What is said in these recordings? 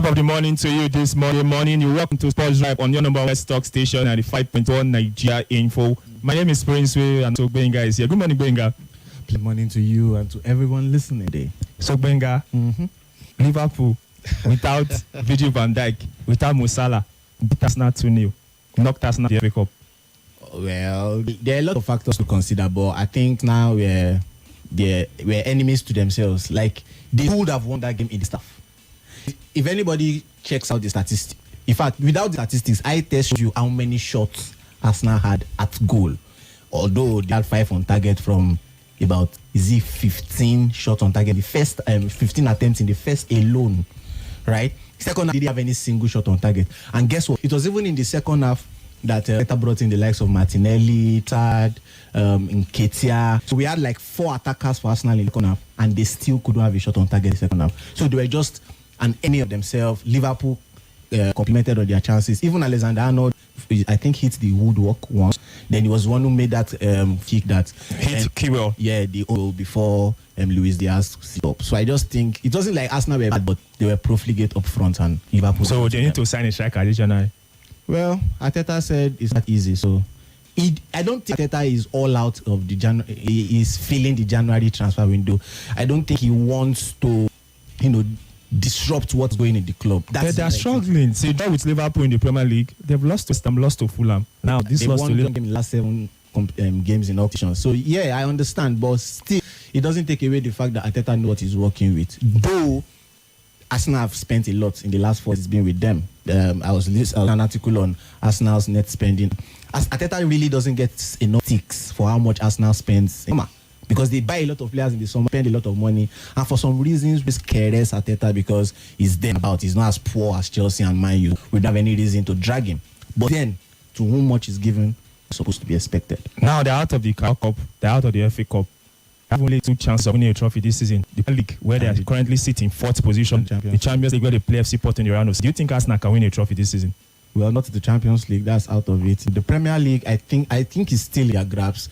Top of the morning to you this morning. You're welcome to Sports Drive on your number one stock station and the 5.1 Nigeria Info. My name is Prince Way and so Benga is here. Good morning, Benga. Good morning to you and to everyone listening today. So Benga, Liverpool without Virgil van Dijk, without Mo Salah, beat Arsenal 2-0, knocked Arsenal the FA Cup. Well, there are a lot of factors to consider, but I think now we're enemies to themselves. Like, they would have won that game in the staff. If anybody checks out the statistics, in fact, without the statistics, I test you how many shots Arsenal had at goal. Although they had 5 on target from about 15 shots on target. The first 15 attempts in the first alone, right? Second half, they didn't have any single shot on target. And guess what? It was even in the second half that brought in the likes of Martinelli, Tad, Nketiah. So we had like 4 attackers for Arsenal in the second half, and they still couldn't have a shot on target in the second half. So they were just an enemy of themselves. Liverpool complimented on their chances. Even Alexander Arnold, I think, hit the woodwork once. Then he was one who made that kick that hit Kewell. Yeah, the goal before Luis Diaz sit up. So I just think it wasn't like Arsenal were bad, but they were profligate up front and Liverpool. So they need to sign a striker this January. Well, Arteta said it's not easy. So I don't think Arteta is all out of the January. He is filling the January transfer window. I don't think he wants to, disrupt what's going in the club. They are struggling. See, that with Liverpool in the Premier League, they've lost to them, lost to Fulham. Now this lost to Liverpool in the last 7 games in competition. So yeah, I understand, but still, it doesn't take away the fact that Arteta knows what he's working with. Though Arsenal have spent a lot in the last 4 years being with them. I was listening to an article on Arsenal's net spending. Arteta really doesn't get enough ticks for how much Arsenal spends in summer, because they buy a lot of players in the summer, spend a lot of money, and for some reasons, we careless Arteta because he's them about. He's not as poor as Chelsea and Man U. We don't have any reason to drag him. But then, to whom much is given, is supposed to be expected. Now they're out of the Cup, they're out of the FA Cup. They have only 2 chances of winning a trophy this season. The League, where they are currently sitting 4th position, the Champions League, where they play FC Porto in the round of. Do you think Arsenal can win a trophy this season? Well, not the Champions League. That's out of it. The Premier League, I think is still their grabs.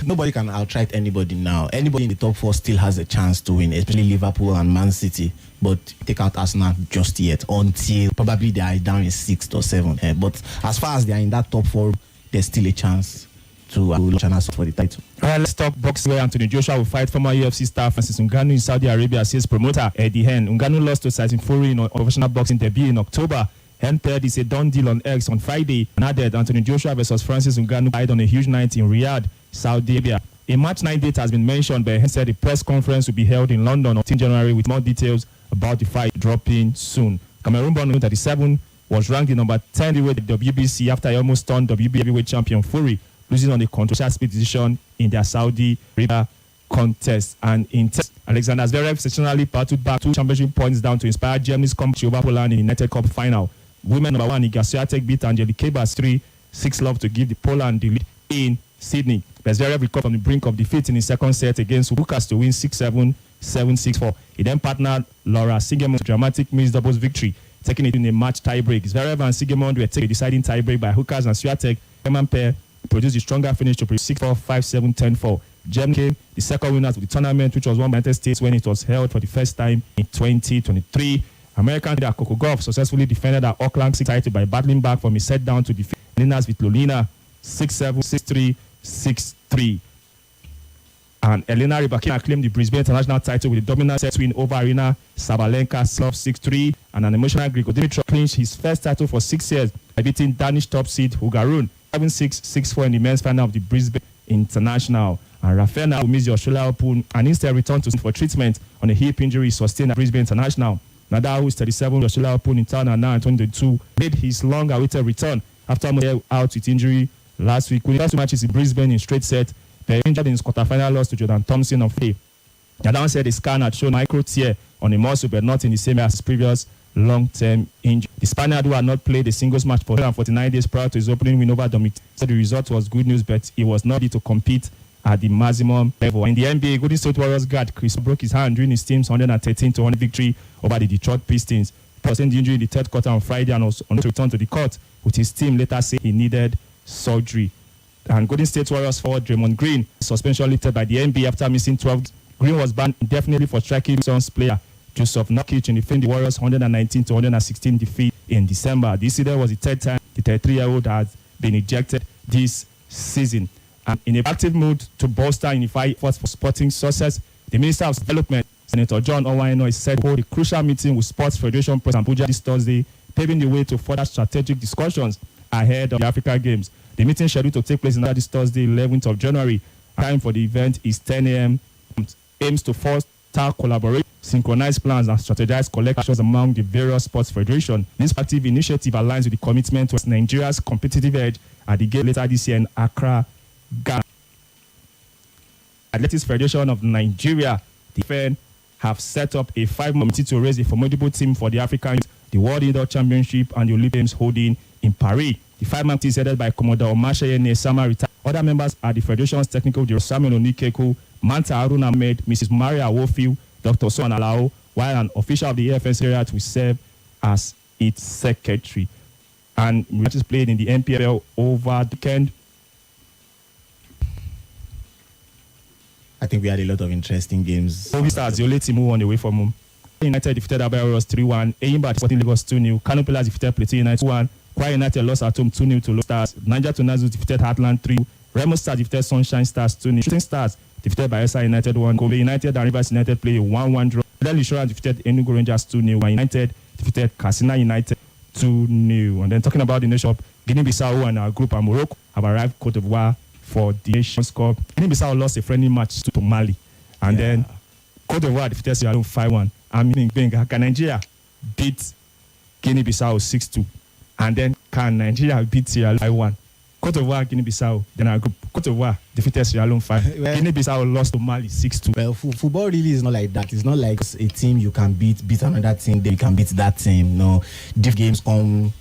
Nobody can outright anybody now. Anybody in the top 4 still has a chance to win, especially Liverpool and Man City. But take out Arsenal just yet, until probably they are down in 6th or 7th. But as far as they are in that top 4, there's still a chance to launch an assault for the title. All right, let's talk boxing, where Anthony Joshua will fight former UFC star Francis Ngannou in Saudi Arabia, says promoter Eddie Hearn. Ngannou lost to Tyson Fury in a professional boxing debut in October. Hearn said it's a done deal on X on Friday, and added Anthony Joshua versus Francis Ngannou died on a huge night in Riyadh, Saudi Arabia. A March 9 date has been mentioned, but Hearn said a press conference will be held in London on 10 January with more details about the fight dropping soon. Cameroon-born 37 was ranked in number 10 heavyweight at WBC after he almost stunned WBA heavyweight champion Fury, losing on a controversial split decision in their Saudi Arabia contest. And in test, Alexander Zverev sensationally battled back 2 championship points down to inspire Germany's comeback over Poland in the United Cup final. Women number 1 Iga Swiatek beat Angelique Kerbas 3-6 love to give the Poland the lead in Sydney. Zverev recovered from the brink of defeat in his second set against Lucas to win 6-7, 7-6-4. He then partnered Laura Siegemund to dramatic mixed doubles victory, taking it in a match tiebreak. Zverev and Siegemund were taken a deciding tiebreak by Hookers and Swiatek. German pair produced a stronger finish to produce 6-4, 5-7, 10-4. Germany came the second winners of the tournament, which was won by United States when it was held for the first time in 2023. American leader Coco Gauff successfully defended her Auckland title by battling back from a set down to defeat Elena Svitolina 6-7, 6-3, 6-3. And Elena Rybakina claimed the Brisbane International title with a dominant set win over Arina Sabalenka 6-3. And an emotional Greek Dimitrov clinched his first title for 6 years by beating Danish top seed Hugarun 7-6, 6-4 in the men's final of the Brisbane International. And Rafael will miss the Australia Open and instead returned to for treatment on a hip injury sustained at Brisbane International. Nadal, who is 37, the Australia Open in town and now in 2022, made his long-awaited return after out with injury last week. Winning 2 matches in Brisbane in straight set, they injured in his quarterfinal loss to Jordan Thompson on Friday. Nadal said the scan had shown micro tear on the muscle, but not in the same as his previous long-term injury. The Spaniard, who had not played a singles match for 149 days prior to his opening win over Dominic, said the result was good news, but he was not ready to compete at the maximum level. In the NBA, Golden State Warriors guard Chris broke his hand during his team's 113-100 victory over the Detroit Pistons. He sustained injury in the 3rd quarter on Friday and was on to return to the court, with his team later saying he needed surgery. And Golden State Warriors forward Draymond Green suspension lifted by the NBA after missing 12. Green was banned indefinitely for striking Suns player Joseph Nurkic in defeating the Warriors 119-116 defeat in December. This incident was the third time the 33-year-old has been ejected this season. And in a active mood to bolster unified efforts for sporting success, the Minister of Development, Senator John Owaino, is said to hold a crucial meeting with Sports Federation President Abuja this Thursday, paving the way to further strategic discussions ahead of the Africa Games. The meeting scheduled to take place in this Thursday, 11th of January. Time for the event is 10 a.m. Aims to foster collaboration, synchronize plans, and strategize collective actions among the various sports federations. This active initiative aligns with the commitment to Nigeria's competitive edge at the game later this year in Accra, Ghana. Athletics Federation of Nigeria, the FEN, have set up a 5-month committee to raise a formidable team for the African, the World Indoor Championship, and the Olympic Games holding in Paris. The 5-month is headed by Commodore Omaseye Nesama. Other members are the Federation's Technical Director Samuel Onikeku, Manta Harun Ahmed, Mrs. Maria Wofiu, Dr. Son Alao, while an official of the AFN Secretariat will serve as its secretary. And matches played in the NPFL over the weekend. I think we had a lot of interesting games. Ovi Stars, the only team who won away from home. United defeated Abia Warriors 3-1. Eyimba defeated Lagos 2-0. Kano Pillars defeated Plateau United 2-1. Kwara United lost at home 2-0 to Low Stars. Niger Tornadoes defeated Heartland 3-2. Remo Stars defeated Sunshine Stars 2-0. Shooting Stars defeated Bayelsa United 1. Kobe United and Rivers United play a 1-1 draw. Federal Insurance defeated Enugu Rangers 2-0. And United defeated Katsina United 2-0. And then talking about the nation, Guinea-Bissau and our group and Morocco have arrived Cote d'Ivoire for the Nations Cup. Guinea-Bissau lost a friendly match to Mali. And then Cote d'Ivoire defeated Sierra Leone 5-1. And can Nigeria beat Guinea-Bissau 6-2? And then can Nigeria beat Sierra Leone 5-1? Cote d'Ivoire, Guinea-Bissau, then our group. Cote d'Ivoire defeated Sierra Leone 5. Guinea-Bissau lost to Mali 6-2. Well, football really is not like that. It's not like a team you can beat another team, then you can beat that team. No, these games come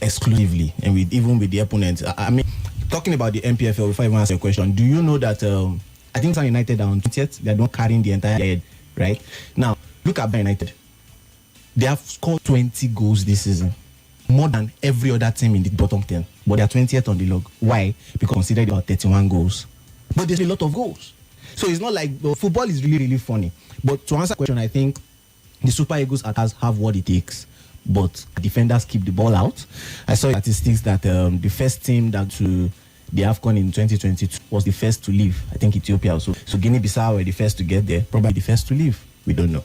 exclusively, and even with the opponents. I mean, talking about the MPFL, before I even answer your question, do you know that I think Sun United are on 20th? They are not carrying the entire head, right? Now, look at United. They have scored 20 goals this season, more than every other team in the bottom 10. But they are 20th on the log. Why? Because considered about 31 goals. But there's a lot of goals. So it's not like football is really, really funny. But to answer the question, I think the Super Eagles attackers have what it takes, but defenders keep the ball out. I saw statistics that the first team that to the AFCON in 2022 was the first to leave. I think Ethiopia also. So Guinea-Bissau were the first to get there, probably the first to leave. We don't know.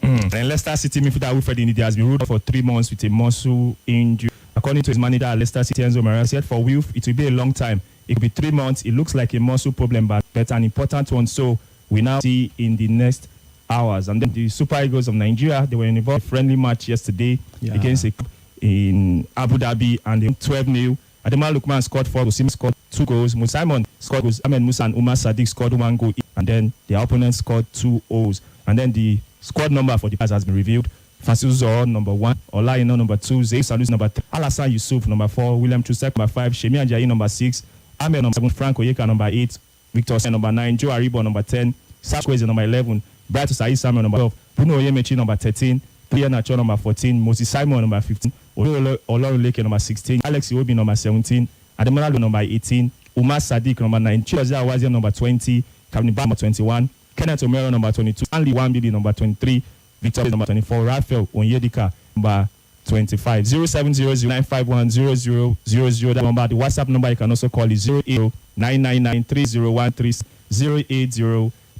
And Leicester City midfielder Wilfred Ndidi has been ruled out for 3 months with a muscle injury. According to his manager at Leicester City, Enzo Maresca, said for Wilf, it will be a long time. It could be 3 months. It looks like a muscle problem, but an important one. So we now see in the next hours. And then the Super Eagles of Nigeria, they were involved in a friendly match yesterday against a club in Abu Dhabi, and they 12-0. Ademola Lookman scored 4 goals. Simon scored 2 goals. Simon scored goals. Ahmed Musa and Umar Sadiq scored 1 goal. And then the opponent scored 2 goals. And then the squad number for the players has been revealed. Francis Zoro, number 1. Olaino, number 2. Zaid Salus, number 3. Alassane Yusuf, number 4. William Chusek, number 5. Shemi Ajayi, number 6. Ahmed, number 7. Frank Oyeka, number 8. Victor Sen, number 9. Joe Aribo, number 10. Sachweze, number 11. Bright Said Samuel, number 12. Bruno Oyemechi, number 13. Priya Nacho, number 14. Moses Simon, number 15. Oloruleke, number 16. Alex Iwobi, number 17. Ademola, number 18. Umar Sadiq, number 9. Chidozie Awazia, number 20. Kamini Ba, number 21. Kenneth Omero, number 22. Stanley Wambidi, number 23. Victor, number 24. Raphael Onyedika, number 25. 0700-951-0000. That number. The WhatsApp number you can also call is 080-999-3013.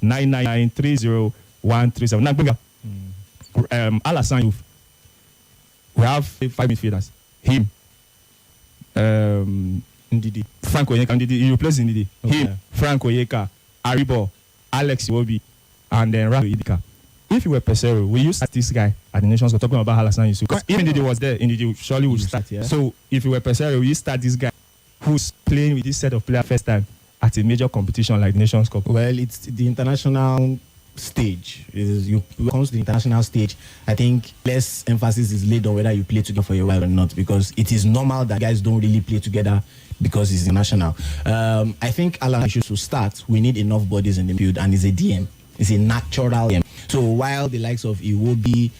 080-999-3013. Now, Alassane Youth. We have 5 midfielders. Him. Ndidi. Frank Oyeka. Ndidi. You replace Ndidi. Okay. Him. Frank Oyeka. Aribo. Alex Iwobi. And then Rafa Idika. If you were Pesero, we use this guy at the Nations. We're talking about Alassane Yusuf. Because if Ndidi was there, Ndidi surely would start. Yeah? So if you were Pesero, we start this guy who's playing with this set of players first time at a major competition like the Nations Cup. Well, it's the international stage. When it comes to the international stage, I think less emphasis is laid on whether you play together for a while or not, because it is normal that guys don't really play together because it's international. I think Alan should start. We need enough bodies in the field, and it's a DM. It's a natural DM. So while the likes of Iwobi,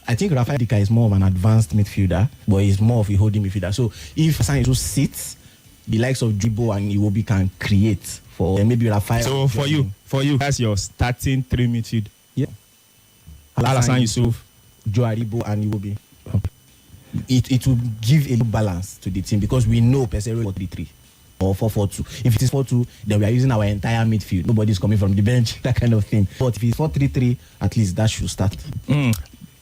I think Rafael Dika is more of an advanced midfielder, but he's more of a holding midfielder. So if Hassan sits, the likes of Dribo and Iwobi can create for maybe Rafael. So for you, that's your starting 3 midfield. Yeah. Alassane Yusuf, Joe Aribo, and Iwobi. It will give a balance to the team because we know Pesero 4-3-3 or 4-4-2. If it is 4-2, then we are using our entire midfield. Nobody's coming from the bench, that kind of thing. But if it's 4-3-3, at least that should start.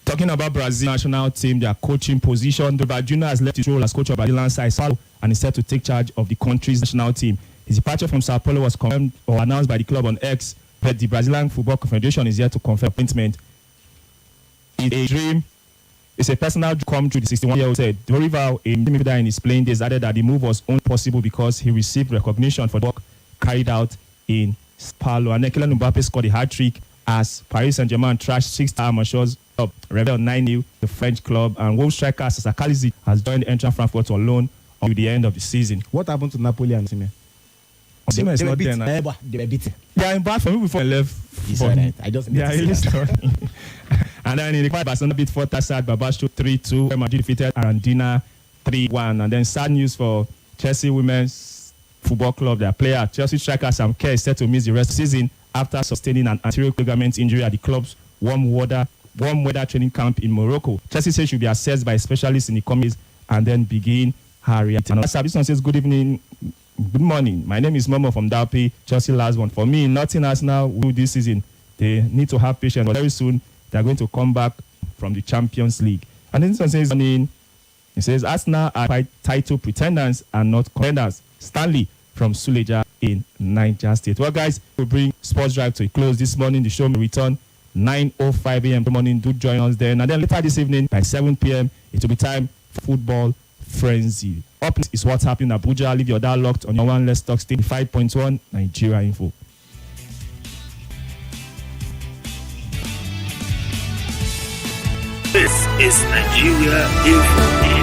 Talking about Brazil national team, their coaching position, the Junior has left his role as coach of Brazilian side and is set to take charge of the country's national team. His departure from Sao Paulo was confirmed or announced by the club on X, but the Brazilian Football Confederation is yet to confirm appointment. It's a dream. It's a personal dream come true, the 61-year-old said. Dorival, a midfielder in his playing days, added that the move was only possible because he received recognition for the work carried out in Sao Paulo. And Kylian Mbappe scored a hat-trick as Paris Saint-Germain trashed 6 amateurs up, Rebel 9-0, the French club, and Wolves striker Sakalizi has joined Eintracht Frankfurt on loan until the end of the season. What happened to Napoli and Osimhen? Osimhen is not there now. They were beaten. They are in bad for me before I left. Right. I just And then in the quarter, Barcelona beat Fortasad Babasho 3-2. Real Madrid defeated Arandina 3-1. And then sad news for Chelsea Women's Football Club. Their player, Chelsea striker Sam Kerr, is set to miss the rest of the season after sustaining an anterior ligament injury at the club's warm weather training camp in Morocco. Chelsea says she'll be assessed by specialists in the coming days and then begin her rehab. This one says, good evening, good morning. My name is Momo from Dalpi, Chelsea last one. For me, nothing Arsenal will do this season. They need to have patience, but very soon they're going to come back from the Champions League. And then this one says, it says, Arsenal are quite title pretenders and not contenders. Stanley from Suleja in Niger State. Well, guys, we'll bring Sports Drive to a close this morning. The show will return 9:05 a.m. tomorrow morning. Do join us then. And then later this evening by 7 p.m., it will be time for Football Frenzy. Up is what's happening in Abuja. Leave your dial locked on your one Let's Talk State 5.1 Nigeria Info. This is Nigeria Info.